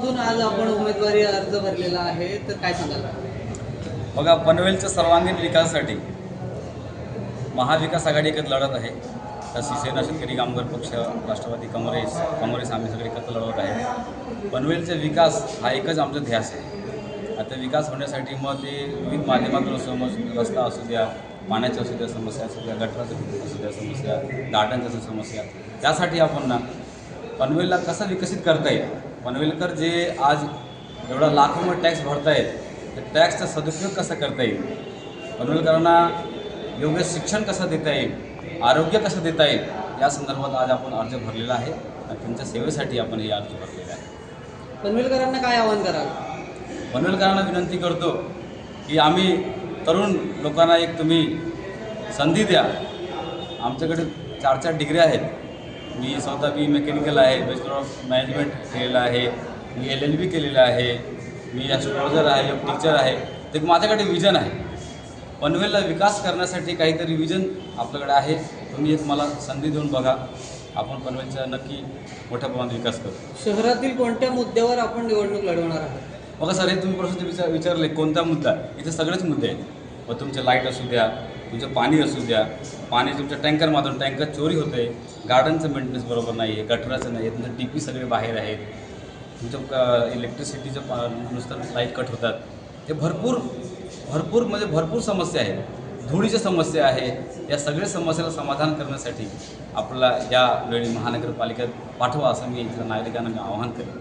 पनवेलमधून आज आपण उमेदवारी अर्ज भरलेला आहे, तर काय सांगाल? बघा, पनवेलच्या सर्वांगीण विकासासाठी महाविकास आघाडी एकच लढत आहे. तर शिवसेना, शेतकरी कामगार पक्ष, राष्ट्रवादी, काँग्रेस आम्ही सगळे एकत्र लढत आहे. पनवेलचा विकास हा एकच आमचा ध्यास आहे. आता विकास होण्यासाठी मग ते विविध माध्यमातून रस्ता असू द्या, पाण्याच्या असू द्या समस्या असू द्या, गटराचं असू द्या समस्या, गार्डनच्या समस्या, त्यासाठी आपण ना पनवेलला कसं विकसित करता येईल, पनवेलकर जे आज एवढा लाखोमध्ये टॅक्स भरतायत, तर टॅक्सचा सदुपयोग कसा करता येईल, पनवेलकरांना योग्य शिक्षण कसं देता येईल, आरोग्य कसं देता येईल, या संदर्भात आज आपण अर्ज भरलेला आहे आणि तुमच्या सेवेसाठी आपण हे अर्ज भरलेला आहे. पनवेलकरांना काय आवाहन कराल? पनवेलकरांना विनंती करतो की आम्ही तरुण लोकांना एक तुम्ही संधी द्या. आमच्याकडे 4 डिग्री आहेत. मी स्वतः मेकॅनिकल आहे, बॅचलर ऑफ मॅनेजमेंट केलेलं आहे, मी LLB केलेलं आहे, मी ॲस्ट्रोलॉजर आहे, एक टीचर आहे. तर माझ्याकडे विजन आहे. पनवेलला विकास करण्यासाठी काहीतरी विजन आपल्याकडे आहे. तुम्ही एक मला संधी देऊन बघा, आपण पनवेलचा नक्की मोठ्या प्रमाणात विकास करू. शहरातील कोणत्या मुद्द्यावर आपण निवडणूक लढवणार आहात? बघा सर, हे तुम्ही प्रश्न विचारले कोणता मुद्दा, इथे सगळेच मुद्दे आहेत. मग तुमचे लाईट असू द्या, तुमचं पाणी असू द्या, पाणी तुमच्या टँकरमधून टँकर चोरी होते, गार्डनचं मेंटेनन्स बरोबर नाही आहे, गटराचं नाही आहे, तुमचं TP सगळे बाहेर आहेत, तुमचं इलेक्ट्रिसिटीचं नुसतं लाईट कट होतात. ते भरपूर समस्या आहेत. धुळीच्या समस्या आहे. या सगळ्या समस्याला समाधान करण्यासाठी आपल्याला या वेळी महानगरपालिकेत पाठवा, असं मी इथल्या नागरिकांना आवाहन करेन.